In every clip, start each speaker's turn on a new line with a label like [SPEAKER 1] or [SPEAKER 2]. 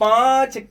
[SPEAKER 1] 5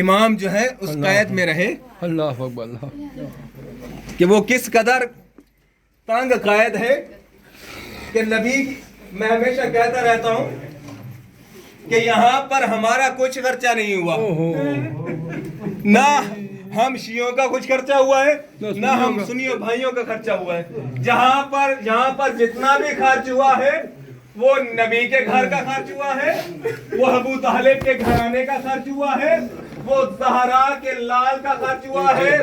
[SPEAKER 1] امام جو ہے اس قید میں رہے
[SPEAKER 2] اللہ اکبر اللہ.
[SPEAKER 1] کہ وہ کس قدر تنگ قید ہے کہ نبی میں ہمیشہ کہتا رہتا ہوں کہ یہاں پر ہمارا کچھ خرچہ نہیں ہوا، نہ ہم شیعوں کا کچھ خرچہ ہوا ہے نہ ہم سنیوں بھائیوں کا خرچہ ہوا ہے. یہاں پر جتنا بھی خرچ ہوا ہے وہ نبی کے گھر کا خرچ ہوا ہے، وہ ابو طالب کے گھرانے کا خرچ ہوا ہے، وہ زہرا کے لال کا خرچ ہوا ہے.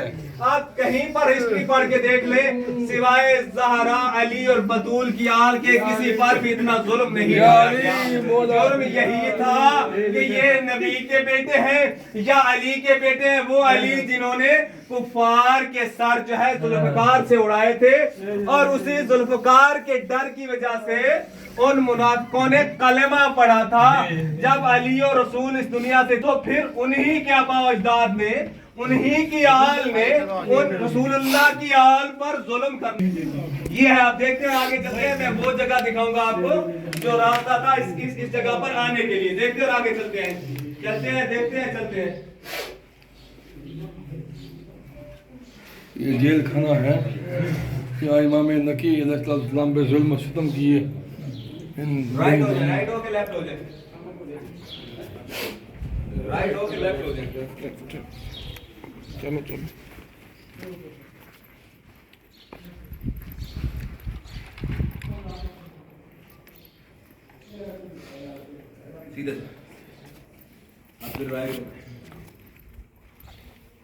[SPEAKER 1] آپ کہیں پر ہسٹری پڑھ کے دیکھ لیں، سوائے زہرا، علی اور بطول کی آل کے کسی پر بھی اتنا ظلم نہیں کیا گیا. جرم یہی تھا کہ یہ نبی کے بیٹے ہیں یا علی کے بیٹے ہیں، وہ علی جنہوں نے کفار کے سر جو ہے ذوالفقار سے اڑائے تھے، اور اسی ذوالفقار کے ڈر کی وجہ سے ان منافقوں نے کلمہ پڑھا تھا جب علی اور رسول اس دنیا سے، تو پھر انہی کے آباء و اجداد نے، انہی کی آل نے ان رسول اللہ کی آل پر ظلم کرنے. یہ ہے، آپ دیکھتے ہیں آگے چلتے ہیں، میں وہ جگہ دکھاؤں گا آپ کو جو راستہ تھا اس جگہ پر آنے کے لیے. دیکھتے ہیں اور آگے چلتے ہیں، دیکھتے ہیں چلتے ہیں.
[SPEAKER 2] یہ جیل خانہ ہے، یہاں امام نکی علیہ السلام پہ ظلم و ستم کیے.
[SPEAKER 1] رائٹ ہو جائے، رائٹ ہو کے لیفٹ ہو جائے، رائٹ ہو کے لیفٹ ہو جائے.
[SPEAKER 2] چلو چلو.
[SPEAKER 1] سیدھے رائٹ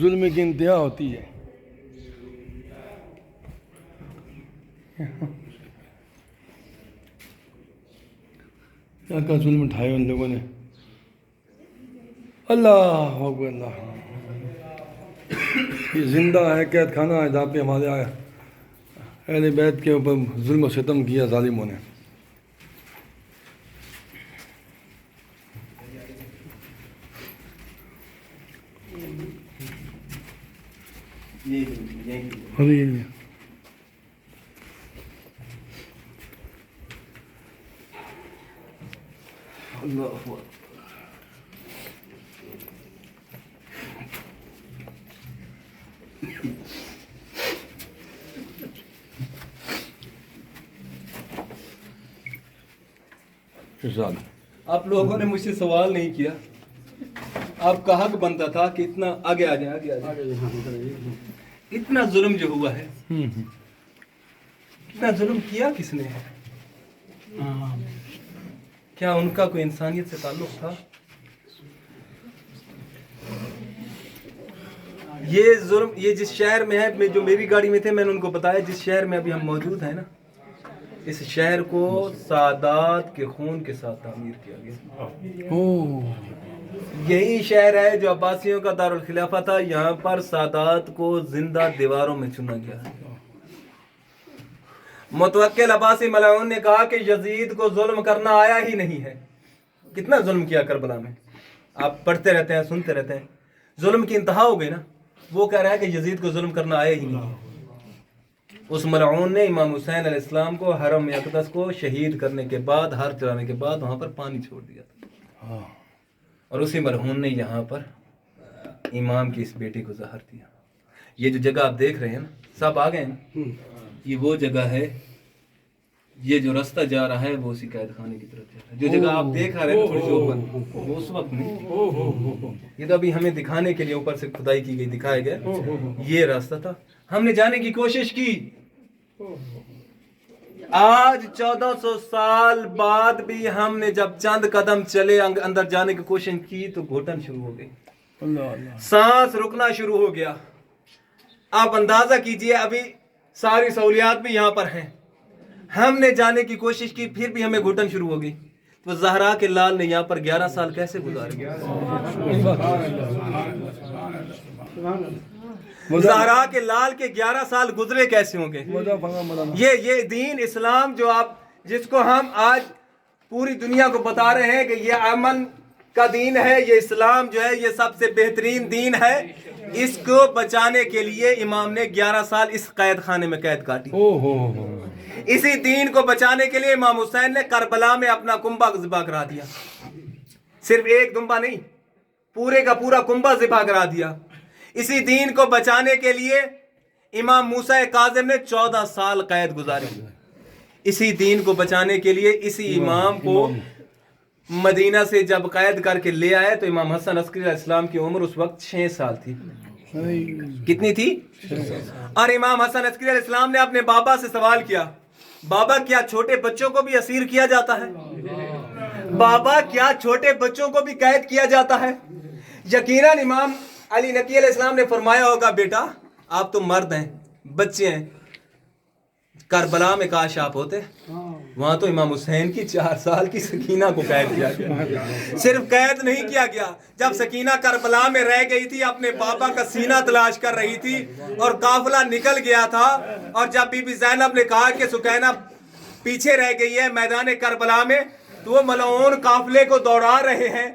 [SPEAKER 2] ظلم کی انتہا ہوتی ہے. کیا کا ظلم اٹھائے ان لوگوں نے. اللہ اکبر اللہ. یہ زندہ ہے، قید خانہ ہے جہاں پہ ہمارے اہل بیت کے اوپر ظلم و ستم کیا ظالموں نے.
[SPEAKER 1] آپ لوگوں نے مجھ سے سوال نہیں کیا، آپ کا حق بنتا تھا کہ اتنا آگے آ جائیں، آگے آ جائیں. اتنا ظلم جو ہوا ہے، اتنا ظلم کیا کس نے ہے؟ کیا ان کا کوئی انسانیت سے تعلق تھا؟ یہ ظلم، یہ جس شہر میں ہے، جو میری گاڑی میں تھے، میں نے ان کو بتایا جس شہر میں ابھی ہم موجود ہیں نا، اس شہر کو سادات کے خون کے ساتھ تعمیر کیا گیا. یہی شہر ہے جو عباسیوں کا دارالخلافہ تھا، یہاں پر سادات کو زندہ دیواروں میں چنا گیا. متوکل عباسی ملعون نے کہا کہ یزید کو ظلم کرنا آیا ہی نہیں ہے. کتنا ظلم کیا کربلا میں، آپ پڑھتے رہتے ہیں، سنتے رہتے ہیں. ظلم کی انتہا ہو گئی نا. وہ کہہ رہا ہے کہ یزید کو ظلم کرنا آیا ہی نہیں. اس ملعون نے امام حسین علیہ السلام کو حرم اقدس کو شہید کرنے کے بعد، ہار چلانے کے بعد وہاں پر پانی چھوڑ دیا تھا، اور اسی ملعون نے یہاں پر امام کی اس بیٹی کو زہر دیا. یہ جو جگہ آپ دیکھ رہے ہیں نا، سب آ گئے نا، یہ وہ جگہ ہے. یہ جو راستہ جا رہا ہے وہ اسی قید خانے کی طرف جا رہا ہے. جو جگہ آپ دیکھ رہے ہیں تھوڑی سی اوپر، وہ اس وقت نہیں، یہ تو ابھی ہمیں دکھانے کے لیے اوپر سے کھدائی کی گئی، دکھایا گیا. یہ راستہ تھا، ہم نے جانے کی کوشش کی. آج 1400 سال بعد بھی ہم نے جب چند قدم چلے اندر جانے کی کوشش کی تو گھٹن شروع ہو گئی، سانس رکنا شروع ہو گیا. آپ اندازہ کیجئے، ابھی ساری سہولیات بھی یہاں پر ہیں، ہم نے جانے کی کوشش کی پھر بھی ہمیں گھٹن شروع ہو گئی. تو زہرا کے لال نے یہاں پر 11 سال کیسے گزارے؟ زہرا کے لال کے 11 سال گزرے کیسے ہوں گے؟ یہ دین اسلام جو آپ، جس کو ہم آج پوری دنیا کو بتا رہے ہیں کہ یہ امن کا دین ہے، یہ اسلام جو ہے یہ سب سے بہترین دین ہے، اس کو بچانے کے لیے امام نے 11 سال اس قید خانے میں قید کاٹی۔ اسی دین کو بچانے کے لیے امام حسین نے کربلا میں اپنا کنبہ ذبح کرا دیا، صرف ایک دمبا نہیں، پورے کا پورا کنبہ ذبح کرا دیا۔ اسی دین کو بچانے کے لیے امام موسیٰ کاظم نے 14 سال قید گزاری۔ اسی دین کو بچانے کے لیے اسی امام کو مدینہ سے جب قید کر کے لے آئے تو امام حسن عسکری علیہ السلام کی عمر اس وقت 6 سال تھی۔ کتنی تھی؟ اور امام حسن عسکری علیہ السلام نے اپنے بابا سے سوال کیا، بابا کیا چھوٹے بچوں کو بھی اسیر کیا جاتا ہے؟ بابا کیا چھوٹے بچوں کو بھی قید کیا جاتا ہے؟ یقیناً امام علی نقی علیہ السلام نے فرمایا ہوگا، بیٹا آپ تو مرد ہیں، بچے ہیں، کربلا میں کاش آپ ہوتے، وہاں تو امام حسین کی 4 سال کی سکینہ کو قید کیا گیا۔ صرف قید نہیں کیا گیا، جب سکینہ کربلا میں رہ گئی تھی، اپنے بابا کا سینہ تلاش کر رہی تھی اور قافلہ نکل گیا تھا، اور جب بی بی زینب نے کہا کہ سکینہ پیچھے رہ گئی ہے میدان کربلا میں، تو وہ ملعون قافلے کو دوڑا رہے ہیں،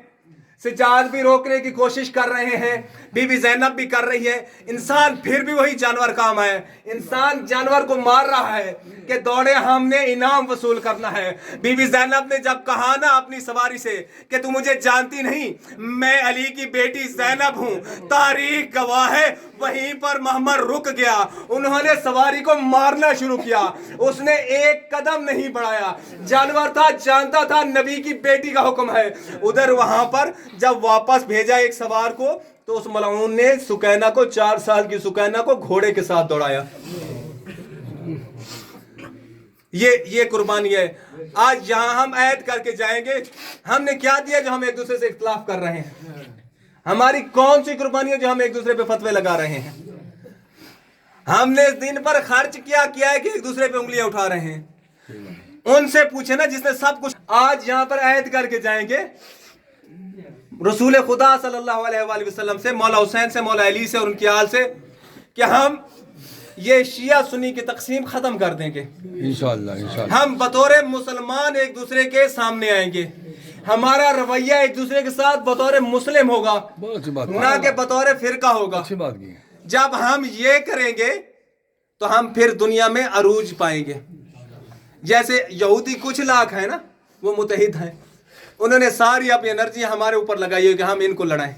[SPEAKER 1] سجاد بھی روکنے کی کوشش کر رہے ہیں، بی بی زینب بھی کر رہی ہے۔ انسان پھر بھی وہی جانور کام ہے، انسان جانور کو مار رہا ہے کہ دوڑے ہم نے انعام وصول کرنا ہے۔ بی بی زینب نے جب کہا نا اپنی سواری سے کہ تو مجھے جانتی نہیں، میں علی کی بیٹی زینب ہوں، تاریخ گواہ ہے، وہیں پر محمد رک گیا، انہوں نے سواری کو مارنا شروع کیا، اس نے ایک قدم نہیں بڑھایا، جانور تھا، جانتا تھا نبی کی بیٹی کا حکم ہے۔ ادھر وہاں پر جب واپس بھیجا ایک سوار کو تو اس ملعون نے سکینہ کو، 4 سال کی سکینہ کو گھوڑے کے ساتھ دوڑایا۔ یہ قربانی ہے۔ آج یہاں ہم عہد کر کے جائیں گے، ہم نے کیا دیا جو ہم ایک دوسرے سے اختلاف کر رہے ہیں؟ ہماری کون سی قربانی ہے جو ہم ایک دوسرے پہ فتوے لگا رہے ہیں؟ ہم نے اس دن پر خرچ کیا ہے کہ ایک دوسرے پہ انگلیاں اٹھا رہے ہیں؟ ان سے پوچھے نا جس نے سب کچھ۔ آج یہاں پر عہد کر کے جائیں گے رسول خدا صلی اللہ علیہ وآلہ وسلم سے، مولا حسین سے، مولا علی سے اور ان کی آل سے، کہ ہم یہ شیعہ سنی کی تقسیم ختم کر دیں گے انشاءاللہ۔ ہم بطور مسلمان ایک دوسرے کے سامنے آئیں گے، ہمارا رویہ ایک دوسرے کے ساتھ بطور مسلم ہوگا، نہ کہ بطور فرقہ ہوگا۔ جب ہم یہ کریں گے تو ہم پھر دنیا میں عروج پائیں گے۔ جیسے یہودی کچھ لاکھ ہیں نا، وہ متحد ہیں، انہوں نے ساری اپنی انرجی ہمارے اوپر لگائی ہے کہ ہم ان کو لڑائیں۔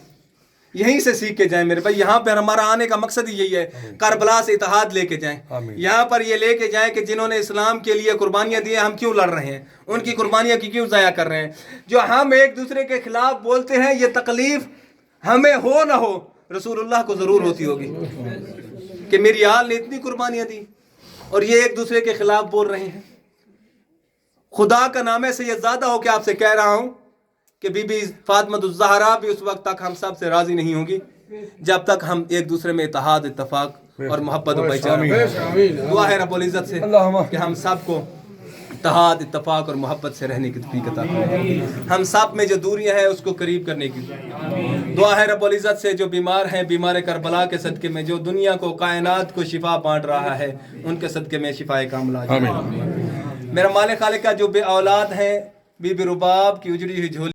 [SPEAKER 1] یہیں سے سیکھ کے جائیں میرے بھائی، یہاں پر ہمارا آنے کا مقصد ہی یہی ہے، کربلا سے اتحاد لے کے جائیں، یہاں پر یہ لے کے جائیں کہ جنہوں نے اسلام کے لیے قربانیاں دی ہیں، ہم کیوں لڑ رہے ہیں، ان کی قربانیاں کی کیوں ضائع کر رہے ہیں؟ جو ہم ایک دوسرے کے خلاف بولتے ہیں، یہ تکلیف ہمیں ہو نہ ہو، رسول اللہ کو ضرور ہوتی ہوگی کہ میری آل نے اتنی قربانیاں دی اور یہ ایک دوسرے کے خلاف بول رہے ہیں۔ خدا کا نام سے یہ زیادہ ہو کہ آپ سے کہہ رہا ہوں کہ بی بی فاطمہ الزہرا بھی اس وقت تک ہم سب سے راضی نہیں ہوں گی جب تک ہم ایک دوسرے میں اتحاد، اتفاق اور محبت و بھائی چارہ۔ دعا ہے رب العزت سے کہ ہم سب کو اتحاد، اتفاق اور محبت سے رہنے کی توفیق عطا فرمائے، ہم سب میں جو دوریاں ہیں اس کو قریب کرنے کی دعا ہے رب العزت سے۔ جو بیمار ہیں، بیمار کربلا کے صدقے میں، جو دنیا کو، کائنات کو شفا بانٹ رہا ہے، ان کے صدقے میں شفائے کاملہ عاجل۔ میرا مالک خالق کا جو بے اولاد ہیں، بی بی رباب کی اجڑی ہوئی جھولی